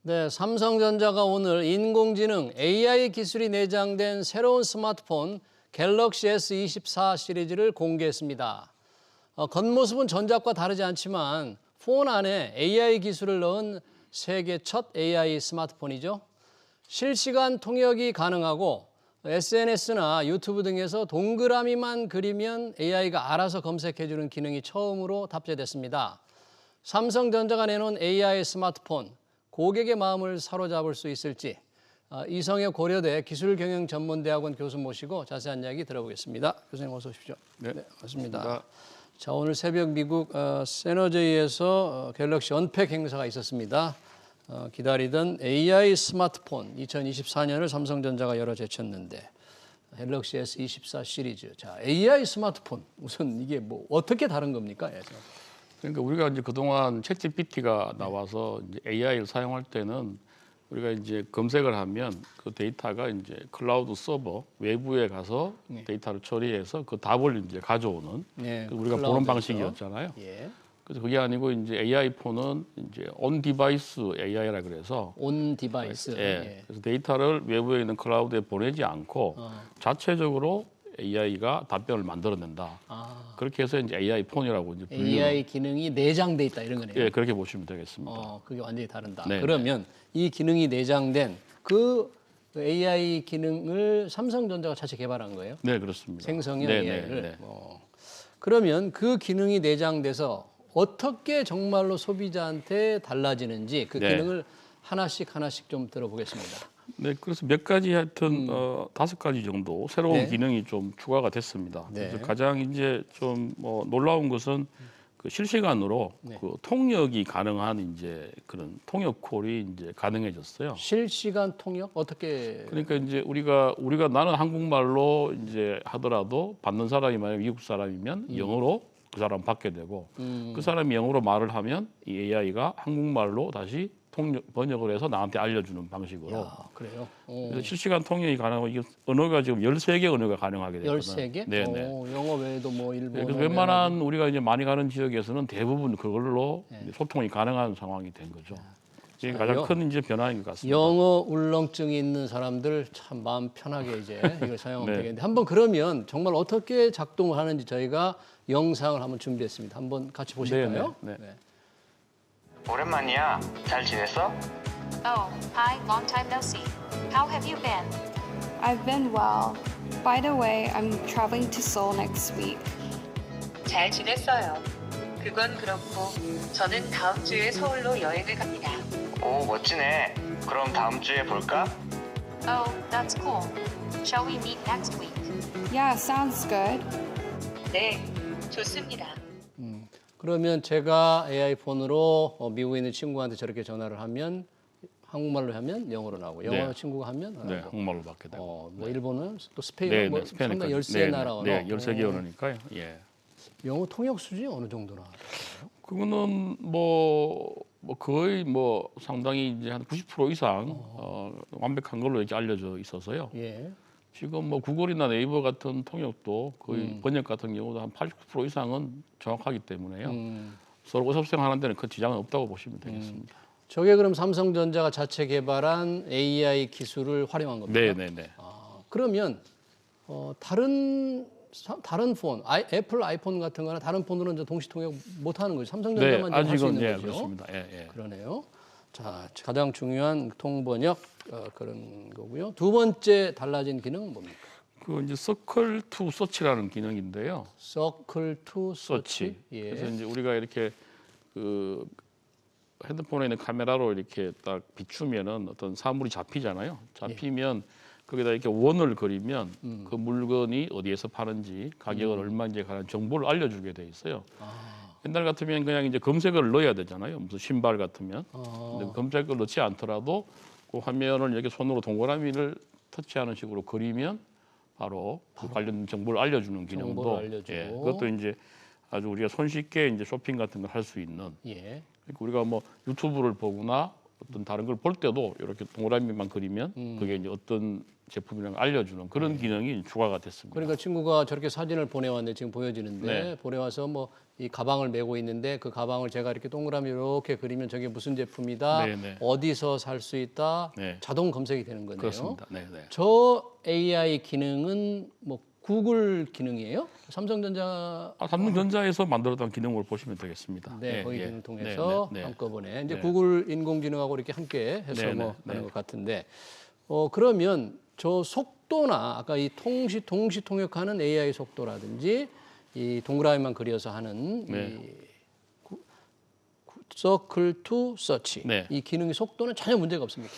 네, 삼성전자가 오늘 인공지능 AI 기술이 내장된 새로운 스마트폰 갤럭시 S24 시리즈를 공개했습니다. 겉모습은 전작과 다르지 않지만 폰 안에 AI 기술을 넣은 세계 첫 AI 스마트폰이죠. 실시간 통역이 가능하고 SNS나 유튜브 등에서 동그라미만 그리면 AI가 알아서 검색해주는 기능이 처음으로 탑재됐습니다. 삼성전자가 내놓은 AI 스마트폰, 고객의 마음을 사로잡을 수 있을지 이성엽 고려대 기술경영전문대학원 교수 모시고 자세한 이야기 들어보겠습니다. 교수님 어서 오십시오. 네, 반갑습니다. 자, 오늘 새벽 미국 세너제이에서 갤럭시 언팩 행사가 있었습니다. 기다리던 AI 스마트폰 2024년을 삼성전자가 열어 제쳤는데 갤럭시 S24 시리즈. 자, AI 스마트폰 우선 이게 뭐 어떻게 다른 겁니까? 그러니까 우리가 이제 그동안 챗GPT가 나와서 이제 AI를 사용할 때는 우리가 이제 검색을 하면 그 데이터가 이제 클라우드 서버 외부에 가서 데이터를 처리해서 그 답을 이제 가져오는 우리가 보는 방식이었잖아요. 예. 그래서 그게 아니고 이제 AI 폰은 이제 온 디바이스 AI라 그래서 온 디바이스. 예. 그래서 데이터를 외부에 있는 클라우드에 보내지 않고 자체적으로 AI가 답변을 만들어낸다. 그렇게 해서 이제 AI 폰이라고 이제 불리는. AI 기능이 내장돼 있다 이런 거네요. 예, 그렇게 보시면 되겠습니다. 그게 완전히 다른다. 네, 그러면 이 기능이 내장된 그 AI 기능을 삼성전자가 자체 개발한 거예요? 네, 그렇습니다. 생성형 네, AI를. 네. 그러면 그 기능이 내장돼서 어떻게 정말로 소비자한테 달라지는지 그 기능을 하나씩 좀 들어보겠습니다. 네, 그래서 몇 가지 하여튼 5가지 정도 새로운 기능이 좀 추가가 됐습니다. 그래서 가장 이제 좀 놀라운 것은 그 실시간으로 그 통역이 가능한 이제 그런 통역 콜이 이제 가능해졌어요. 실시간 통역 어떻게? 그러니까 이제 우리가 나는 한국말로 이제 하더라도 받는 사람이 만약 미국 사람이면 영어로 그 사람 받게 되고 그 사람이 영어로 말을 하면 이 AI가 한국말로 다시 번역을 해서 나한테 알려주는 방식으로. 그래요? 그래서 실시간 통역이 가능하고 이게 언어가 지금 13개 언어가 가능하게 됐거든요. 13개? 네. 영어 외에도 뭐 일본어. 그래서 웬만한 우리가 이제 많이 가는 지역에서는 대부분 그걸로 소통이 가능한 상황이 된 거죠. 이게 가장 큰 이제 변화인 것 같습니다. 영어 울렁증이 있는 사람들 참 마음 편하게 이제 이걸 사용하면 되겠는데 한번 그러면 정말 어떻게 작동을 하는지 저희가 영상을 한번 준비했습니다. 한번 같이 보실까요? 네. 오랜만이야. 잘 지냈어? Oh, hi, long time no see. How have you been? I've been well. By the way, I'm traveling to Seoul next week. 잘 지냈어요. 그건 그렇고 저는 다음 주에 서울로 여행을 갑니다. 오, 멋지네. 그럼 다음 주에 볼까? Oh, that's cool. Shall we meet next week? Yeah, sounds good. 네, 좋습니다. 그러면 제가 AI 폰으로 미국에 있는 친구한테 저렇게 전화를 하면 한국말로 하면 영어로 나오고 영어 친구가 하면 한국말로 받게 되고. 뭐 일본은 또 스페인 뭐 상당히 13 나라 언어. 네, 13개 언어니까요. 예. 영어 통역 수준이 어느 정도나 될까요? 그거는 거의 상당히 이제 한 90% 이상 완벽한 걸로 이렇게 알려져 있어서요. 예. 지금 구글이나 네이버 같은 통역도 거의 번역 같은 경우도 한 89% 이상은 정확하기 때문에요. 서로 의사소통하는 데는 큰 지장은 없다고 보시면 되겠습니다. 저게 그럼 삼성전자가 자체 개발한 AI 기술을 활용한 겁니까? 네. 그러면 다른 폰, 애플 아이폰 같은 거나 다른 폰으로는 이제 동시 통역 못 하는 거죠. 삼성전자만 할 수 있는 거죠. 그렇습니다. 예. 그러네요. 자, 가장 중요한 통번역 그런 거고요. 두 번째 달라진 기능은 뭡니까? 그 이제 서클 투 서치라는 기능인데요. 서클 투 서치. 예. 그래서 이제 우리가 이렇게 그 핸드폰에 있는 카메라로 이렇게 딱 비추면은 어떤 사물이 잡히잖아요. 잡히면 거기다 이렇게 원을 그리면 그 물건이 어디에서 파는지 가격은 얼마인지에 관한 정보를 알려주게 돼 있어요. 옛날 같으면 그냥 이제 검색어를 넣어야 되잖아요. 무슨 신발 같으면. 근데 검색어를 넣지 않더라도 그 화면을 이렇게 손으로 동그라미를 터치하는 식으로 그리면 바로 그 관련 정보를 알려주는 기능도. 예, 그것도 이제 아주 우리가 손쉽게 이제 쇼핑 같은 걸 할 수 있는. 예. 그러니까 우리가 유튜브를 보거나 어떤 다른 걸 볼 때도 이렇게 동그라미만 그리면 그게 이제 어떤 제품이랑 알려주는 그런 기능이 추가가 됐습니다. 그러니까 친구가 저렇게 사진을 보내왔는데 지금 보여지는데 네. 보내와서 뭐 이 가방을 메고 있는데 그 가방을 제가 이렇게 동그라미 이렇게 그리면 저게 무슨 제품이다, 네, 네. 어디서 살 수 있다, 네. 자동 검색이 되는 거네요. 그렇습니다. 네, 네. 저 AI 기능은 뭐 구글 기능이에요? 삼성전자 삼성전자에서 만들었던 기능을 보시면 되겠습니다. 네, 거기 기능 통해서 네, 네, 네. 한꺼번에 이제 네. 구글 인공지능하고 이렇게 함께 해서 네, 뭐 네, 하는 네. 것 같은데 그러면 저 속도나 아까 이 동시 통역하는 AI 속도라든지 이 동그라미만 그려서 하는 네. 이 서클 투 서치 네. 이 기능의 속도는 전혀 문제가 없습니까?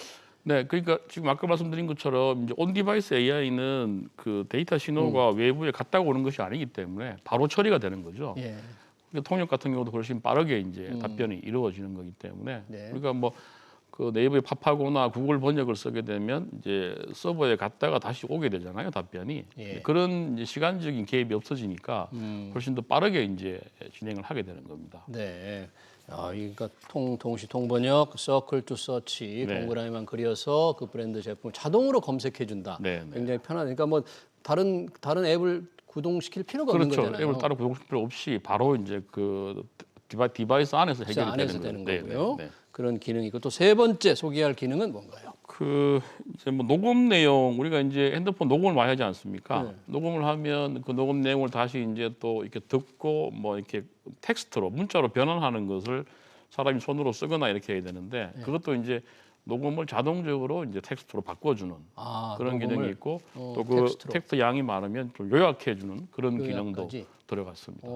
네, 그러니까 지금 아까 말씀드린 것처럼 이제 온 디바이스 AI는 그 데이터 신호가 외부에 갔다가 오는 것이 아니기 때문에 바로 처리가 되는 거죠. 예. 그러니까 통역 같은 경우도 훨씬 빠르게 이제 답변이 이루어지는 거기 때문에 네. 우리가 뭐 그 네이버에 팝하거나 구글 번역을 쓰게 되면 이제 서버에 갔다가 다시 오게 되잖아요, 답변이. 예. 그런 이제 시간적인 개입이 없어지니까 훨씬 더 빠르게 이제 진행을 하게 되는 겁니다. 네. 그러니까 동시 통번역, 서클 투 서치, 네. 동그라미만 그려서 그 브랜드 제품을 자동으로 검색해 준다. 네, 네. 굉장히 편하니까 뭐 다른 앱을 구동시킬 필요가 없는 그렇죠. 거잖아요. 앱을 따로 구독할 필요 없이 바로 이제 그 디바이스 안에서 해결이 안에서 되는 되는 거고요. 네, 네. 그런 기능이 있고 또 세 번째 소개할 기능은 뭔가요? 그 이제 뭐 녹음 내용 우리가 이제 핸드폰 녹음을 많이 하지 않습니까? 네. 녹음을 하면 그 녹음 내용을 다시 이제 또 이렇게 듣고 뭐 이렇게 텍스트로 문자로 변환하는 것을 사람이 손으로 쓰거나 이렇게 해야 되는데 네. 그것도 이제 녹음을 자동적으로 이제 텍스트로 바꿔주는 그런 녹음을, 기능이 있고 또 그 텍스트로. 텍스트 양이 많으면 좀 요약해주는 그런 기능도 요약까지? 들어갔습니다.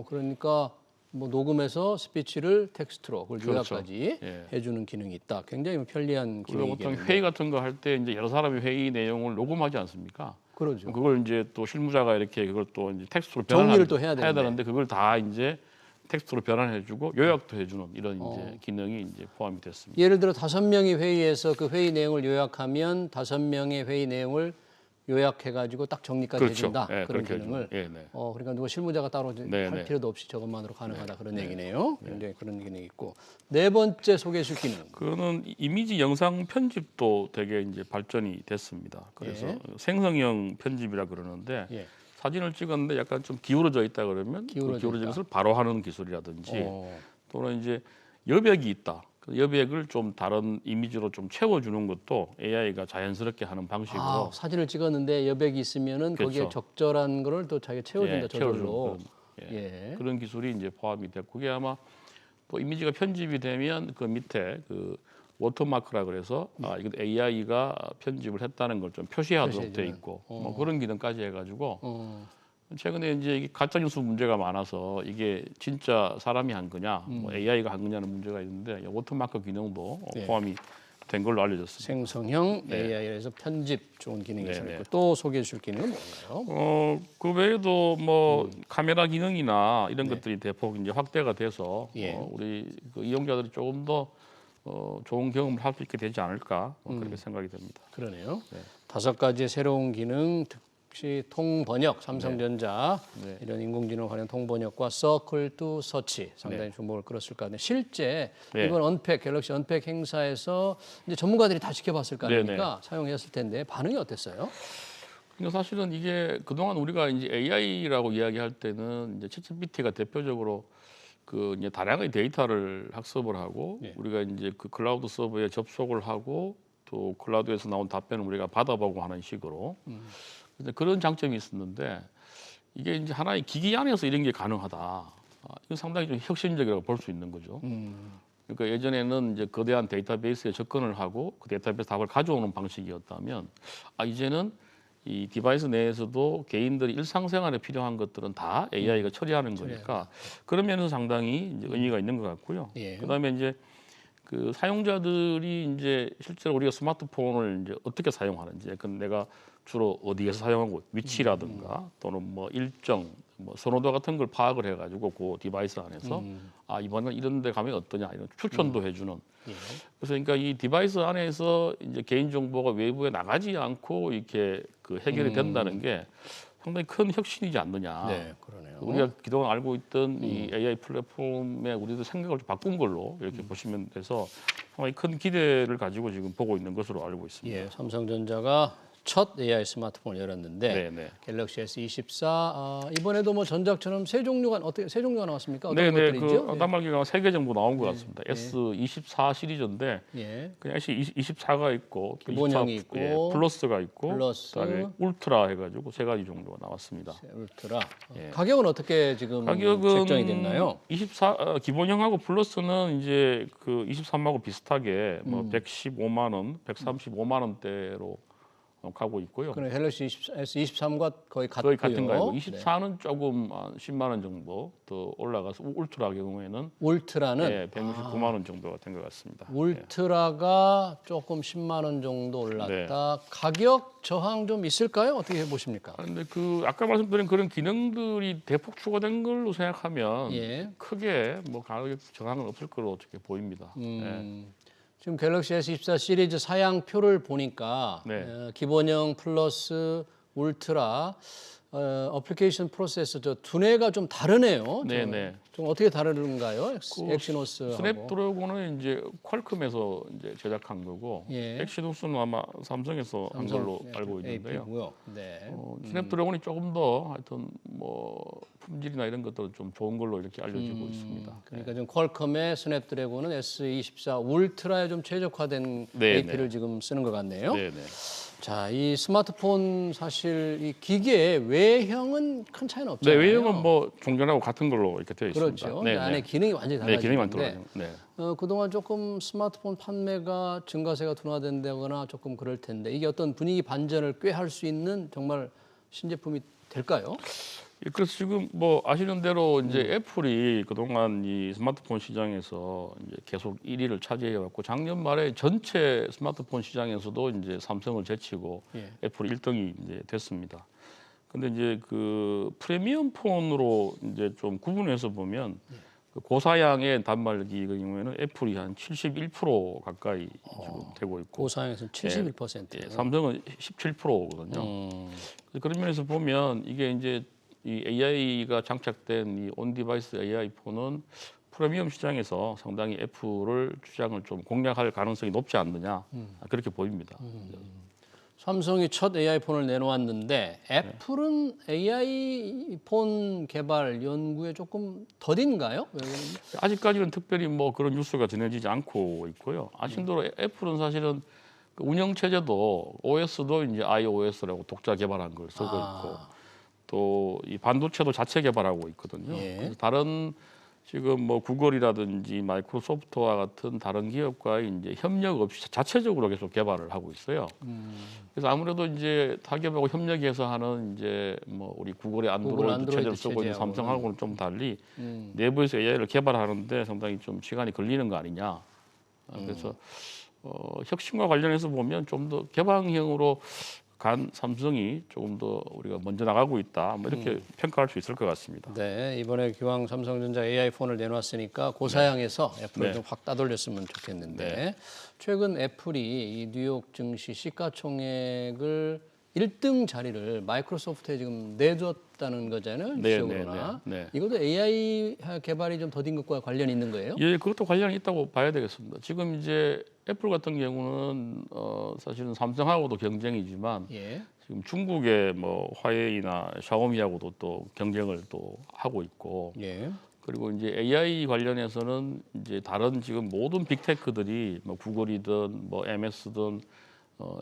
그러니까 뭐 녹음해서 스피치를 텍스트로 그걸 그렇죠. 요약까지 예. 해주는 기능이 있다. 굉장히 편리한 우리가 보통 기능이겠네요. 회의 같은 거 할 때 이제 여러 사람이 회의 내용을 녹음하지 않습니까? 그러죠. 그걸 이제 또 실무자가 이렇게 그걸 또 이제 텍스트로 정리를 또 해야 되는데. 되는데 그걸 다 이제 텍스트로 변환해주고 요약도 해주는 이런 이제 기능이 이제 포함이 됐습니다. 예를 들어 5명이 회의에서 그 회의 내용을 요약하면 5명의 회의 내용을 요약해가지고 딱 정리까지 그렇죠. 해준다. 예, 그런 그렇게 기능을. 해주는. 예, 네. 그러니까 누가 실무자가 따로 네, 할 네. 필요도 없이 저것만으로 가능하다 그런 얘기네요. 굉장히 그런 기능이 있고 네 번째 소개해 줄 기능. 그거는 이미지 영상 편집도 되게 이제 발전이 됐습니다. 그래서 예. 생성형 편집이라 그러는데 예. 사진을 찍었는데 약간 좀 기울어져 있다 그러면 그 기울어져 기울어진 있다. 것을 바로 하는 기술이라든지 어. 또는 이제 여백이 있다. 그 여백을 좀 다른 이미지로 좀 채워주는 것도 AI가 자연스럽게 하는 방식으로 사진을 찍었는데 여백이 있으면은 거기에 그렇죠. 적절한 거를 또 자기가 채워준다. 채워주는 저절로. 그런, 예. 그런 기술이 이제 포함이 됐고 그게 아마 또 이미지가 편집이 되면 그 밑에 그 워터마크라 그래서 이거 AI가 편집을 했다는 걸 좀 표시하도록 돼 표시해주는. 있고 뭐 그런 기능까지 해가지고 어. 최근에 이제 이게 가짜 뉴스 문제가 많아서 이게 진짜 사람이 한 거냐, 뭐 AI가 한 거냐는 문제가 있는데 워터마크 기능도 네. 포함이 된 걸로 알려졌습니다. 생성형 네. AI에서 편집 좋은 기능이 네, 있고 네. 또 소개해 줄 기능은 뭔가요? 그 외에도 뭐 카메라 기능이나 이런 것들이 대폭 이제 확대가 돼서 예. 우리 그 이용자들이 조금 더 좋은 경험을 할 수 있게 되지 않을까 그렇게 생각이 됩니다. 그러네요. 5가지의 새로운 기능, 특히 통번역, 삼성전자 네. 이런 인공지능 관련 통번역과 서클 투 서치 상당히 주목을 끌었을 것 같은데 실제 네. 이번 갤럭시 언팩 행사에서 이제 전문가들이 다 지켜봤을 거 네, 아닙니까? 사용했을 텐데 반응이 어땠어요? 그러니까 사실은 이게 그동안 우리가 이제 AI라고 이야기할 때는 이제 챗GPT가 대표적으로 그 이제 다량의 데이터를 학습을 하고 네. 우리가 이제 그 클라우드 서버에 접속을 하고 또 클라우드에서 나온 답변을 우리가 받아보고 하는 식으로 근데 그런 장점이 있었는데 이게 이제 하나의 기기 안에서 이런 게 가능하다. 이건 상당히 좀 혁신적이라고 볼 수 있는 거죠. 그러니까 예전에는 이제 거대한 데이터베이스에 접근을 하고 그 데이터베이스 답을 가져오는 방식이었다면 이제는 이 디바이스 내에서도 개인들이 일상생활에 필요한 것들은 다 AI가 처리하는 거니까 그런 면에서 상당히 이제 의미가 있는 것 같고요. 예. 그다음에 이제 그 사용자들이 이제 실제로 우리가 스마트폰을 이제 어떻게 사용하는지, 그 내가 주로 어디에서 사용하고 위치라든가 또는 뭐 일정, 뭐 선호도 같은 걸 파악을 해가지고 그 디바이스 안에서 이번엔 이런 데 가면 어떠냐 이런 추천도 해주는. 예. 그래서 그러니까 이 디바이스 안에서 이제 개인 정보가 외부에 나가지 않고 이렇게 그 해결이 된다는 게 상당히 큰 혁신이지 않느냐. 네, 그러네요. 우리가 그동안 알고 있던 이 AI 플랫폼에 우리도 생각을 좀 바꾼 걸로 이렇게 보시면 돼서 상당히 큰 기대를 가지고 지금 보고 있는 것으로 알고 있습니다. 예, 삼성전자가 첫 AI 스마트폰을 열었는데 네네. 갤럭시 S24 이번에도 뭐 전작처럼 세 종류가 나왔습니까? 어떤 네네. 것들이죠? 그 단말기가 3개 정도 나온 것 예. 같습니다. S24 시리즈인데 예. 그냥 S24가 있고 또 기본형이 24 있고, 플러스가 있고 플러스, 그다음에 울트라 해가지고 3가지 정도가 나왔습니다. 울트라. 예. 가격은 어떻게 지금 가격은 책정이 됐나요? 24 기본형하고 플러스는 이제 그 23하고 비슷하게 뭐 음. 115만 원, 135만 원대로 가고 있고요. 그럼 갤럭시 S23과 거의 거의 같은 가격. 네. 24는 조금 한 10만 원 정도 더 올라가서 울트라 경우에는 울트라는 예, 169만 원 정도가 된 것 같습니다. 울트라가 조금 10만 원 정도 올랐다. 가격 저항 좀 있을까요? 어떻게 보십니까? 그런데 그 아까 말씀드린 그런 기능들이 대폭 추가된 걸로 생각하면 예. 크게 뭐 가격 저항은 없을 거로 어떻게 보입니다. 예. 지금 갤럭시 S24 시리즈 사양표를 보니까 네. 기본형 플러스 울트라 어플리케이션 프로세서 저 두뇌가 좀 다르네요. 네네. 좀 어떻게 다른가요? 그 엑시노스하고. 스냅드래곤은 이제 퀄컴에서 이제 제작한 거고 예. 엑시노스는 아마 삼성에서 한 걸로 알고 있는데요. AP고요. 네. 스냅드래곤이 조금 더 하여튼 뭐 품질이나 이런 것들은 좀 좋은 걸로 이렇게 알려지고 있습니다. 그러니까 좀 퀄컴의 스냅드래곤은 S24 울트라에 좀 최적화된 네, AP를 지금 쓰는 것 같네요. 네네. 자, 이 스마트폰 사실 이 기계의 외형은 큰 차이는 네, 없잖아요. 외형은 뭐 종전하고 같은 걸로 이렇게 되어 있습니다. 그렇죠. 네, 안에 기능이 완전히 네, 기능이 달라지는데 많더라고요. 네. 그동안 조금 스마트폰 판매가 증가세가 둔화된다거나 조금 그럴 텐데 이게 어떤 분위기 반전을 꾀할 수 있는 정말 신제품이 될까요? 예, 그래서 지금 뭐 아시는 대로 이제 애플이 그동안 이 스마트폰 시장에서 이제 계속 1위를 차지해 왔고 작년 말에 전체 스마트폰 시장에서도 이제 삼성을 제치고 예. 애플이 1등이 이제 됐습니다. 근데 이제 그 프리미엄 폰으로 이제 좀 구분해서 보면 그 고사양의 단말기 같은 경우에는 애플이 한 71% 가까이 지금 되고 있고 고사양에서는 71%. 예, 삼성은 17%거든요. 그런 면에서 보면 이게 이제 이 AI가 장착된 이 온디바이스 AI 폰은 프리미엄 시장에서 상당히 애플을 주장을 좀 공략할 가능성이 높지 않느냐 그렇게 보입니다. 삼성이 첫 AI 폰을 내놓았는데 애플은 AI 폰 개발 연구에 조금 더딘가요? 왜 그러면? 아직까지는 특별히 뭐 그런 뉴스가 전해지지 않고 있고요. 아신 대로 애플은 사실은 그 운영 체제도 OS도 이제 iOS라고 독자 개발한 걸 쓰고 있고 또 이 반도체도 자체 개발하고 있거든요. 예. 그래서 다른 지금 뭐 구글이라든지 마이크로소프트와 같은 다른 기업과의 이제 협력 없이 자체적으로 계속 개발을 하고 있어요. 그래서 아무래도 이제 타협하고 협력해서 하는 이제 뭐 우리 구글의 안드로이드 체제를 쓰고 있는 삼성하고는 좀 달리 내부에서 AI를 개발하는데 상당히 좀 시간이 걸리는 거 아니냐. 그래서 혁신과 관련해서 보면 좀 더 개방형으로 간 삼성이 조금 더 우리가 먼저 나가고 있다. 뭐 이렇게 평가할 수 있을 것 같습니다. 네, 이번에 기왕 삼성전자 AI 폰을 내놨으니까 고사양에서 애플을 네. 좀 확 따돌렸으면 좋겠는데 네. 최근 애플이 이 뉴욕 증시 시가총액을 1등 자리를 마이크로소프트에 지금 내줬다는 거잖아요. 네, 지적으로나. 네, 네, 네. 이것도 AI 개발이 좀 더딘 것과 관련이 있는 거예요? 예, 그것도 관련이 있다고 봐야 되겠습니다. 지금 이제 애플 같은 경우는 사실은 삼성하고도 경쟁이지만 예. 지금 중국의 뭐 화웨이나 샤오미하고도 또 경쟁을 또 하고 있고 예. 그리고 이제 AI 관련해서는 이제 다른 지금 모든 빅테크들이 뭐 구글이든 뭐 MS든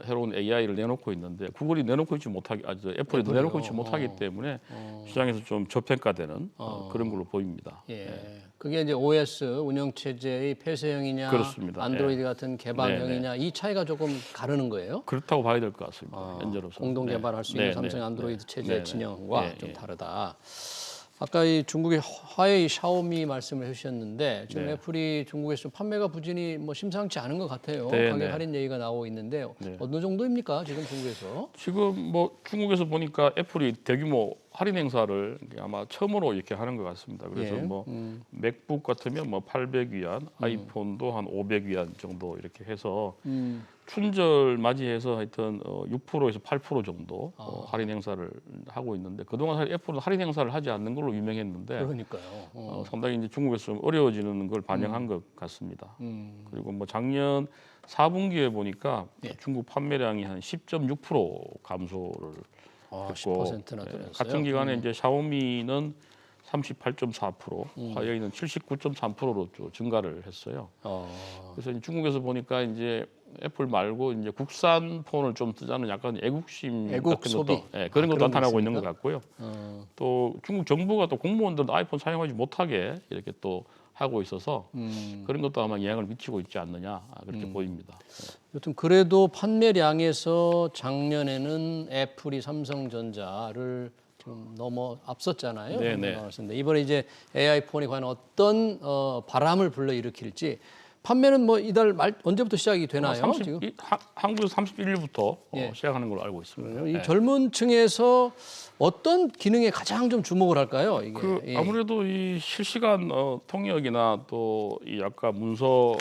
새로운 AI를 내놓고 있는데 구글이 내놓고 있지 못하기, 애플이 내놓고 있지 못하기 때문에 시장에서 좀 저평가되는 그런 걸로 보입니다. 예. 그게 이제 OS 운영 체제의 폐쇄형이냐, 그렇습니다. 안드로이드 예. 같은 개방형이냐 이 차이가 조금 가르는 거예요. 그렇다고 봐야 될 것 같습니다. 현재로서 공동 개발할 수 있는 네, 삼성 네, 안드로이드 네. 체제의 네, 진영과 네, 좀 네. 다르다. 아까 이 중국의 화웨이, 샤오미 말씀을 해주셨는데 지금 네. 애플이 중국에서 판매가 부진이 뭐 심상치 않은 것 같아요. 네, 가격 네. 할인 얘기가 나오고 있는데 네. 어느 정도입니까 지금 중국에서? 지금 뭐 중국에서 보니까 애플이 대규모 할인 행사를 아마 처음으로 이렇게 하는 것 같습니다. 그래서 예. 뭐 맥북 같으면 뭐 800위안, 아이폰도 한 500위안 정도 이렇게 해서 춘절 맞이해서 하여튼 6%에서 8% 정도 할인 행사를 하고 있는데 그동안 사실 애플은 할인 행사를 하지 않는 걸로 유명했는데 그러니까요. 상당히 상당히 이제 중국에서 좀 어려워지는 걸 반영한 것 같습니다. 그리고 뭐 작년 4분기에 보니까 예. 중국 판매량이 한 10.6% 감소를 했고 10%나 늘었어요. 같은 기간에 이제 샤오미는 38.4%, 화웨이는 79.3%로 증가를 했어요. 그래서 이제 중국에서 보니까 이제 애플 말고 이제 국산 폰을 좀 쓰자는 약간 애국심 애국 같은 소비. 것도 예, 그런 것도 그런 게 나타나고 있는 것 있습니까? 같고요. 또 중국 정부가 또 공무원들도 아이폰 사용하지 못하게 이렇게 또 하고 있어서 그런 것도 아마 영향을 미치고 있지 않느냐 그렇게 보입니다. 여튼 그래도 판매량에서 작년에는 애플이 삼성전자를 좀 넘어 앞섰잖아요. 네네. 나왔었는데 이번에 이제 AI 폰이 과연 어떤 바람을 불러일으킬지 판매는 뭐 이달 말 언제부터 시작이 되나요? 지금 한국에서 31일부터 예. 시작하는 걸로 알고 있습니다. 이 젊은 층에서 어떤 기능에 가장 좀 주목을 할까요? 이게 예. 아무래도 이 실시간 통역이나 또 이 아까 문서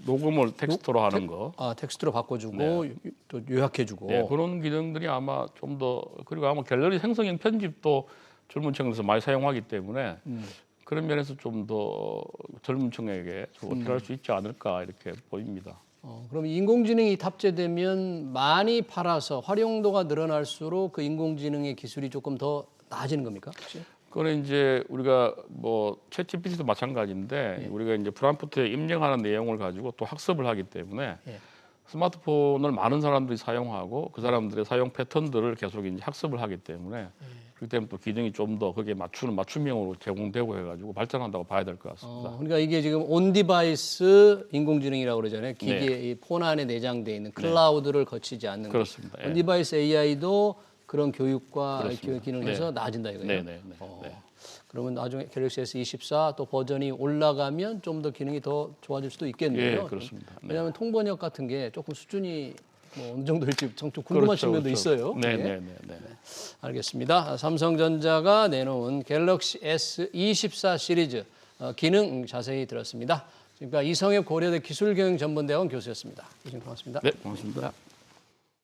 녹음을 텍스트로 하는 거 텍스트로 바꿔주고 또 요약해주고 네, 그런 기능들이 아마 좀 더 그리고 아마 갤러리 생성형 편집도 젊은 층에서 많이 사용하기 때문에 그런 면에서 좀 더 젊은 층에게 좀 어필할 수 있지 않을까 이렇게 보입니다. 그럼 인공지능이 탑재되면 많이 팔아서 활용도가 늘어날수록 그 인공지능의 기술이 조금 더 나아지는 겁니까? 혹시? 그거는 이제 우리가 뭐 챗GPT도 마찬가지인데 우리가 이제 프롬프트에 입력하는 내용을 가지고 또 학습을 하기 때문에 스마트폰을 많은 사람들이 사용하고 그 사람들의 사용 패턴들을 계속 이제 학습을 하기 때문에 그렇기 때문에 또 기능이 좀 더 거기에 맞추는 맞춤형으로 제공되고 해가지고 발전한다고 봐야 될 것 같습니다. 그러니까 이게 지금 온 디바이스 인공지능이라고 그러잖아요. 기계 네. 이 폰 안에 내장돼 있는 클라우드를 거치지 않는 것. 그렇습니다. 예. 온 디바이스 AI도 그런 교육과 그렇습니다. 기능을 해서 네. 나아진다 이거예요. 네네네. 그러면 나중에 갤럭시 S24 또 버전이 올라가면 좀 더 기능이 더 좋아질 수도 있겠네요. 예, 그렇습니다. 네. 왜냐하면 통번역 같은 게 조금 수준이 뭐 어느 정도일지 좀 궁금하신 면도 있어요. 예. 네네네. 알겠습니다. 삼성전자가 내놓은 갤럭시 S24 시리즈 기능 자세히 들었습니다. 지금까지 이성엽 고려대 기술경영전문대학원 교수였습니다. 교수님 고맙습니다. 네, 고맙습니다.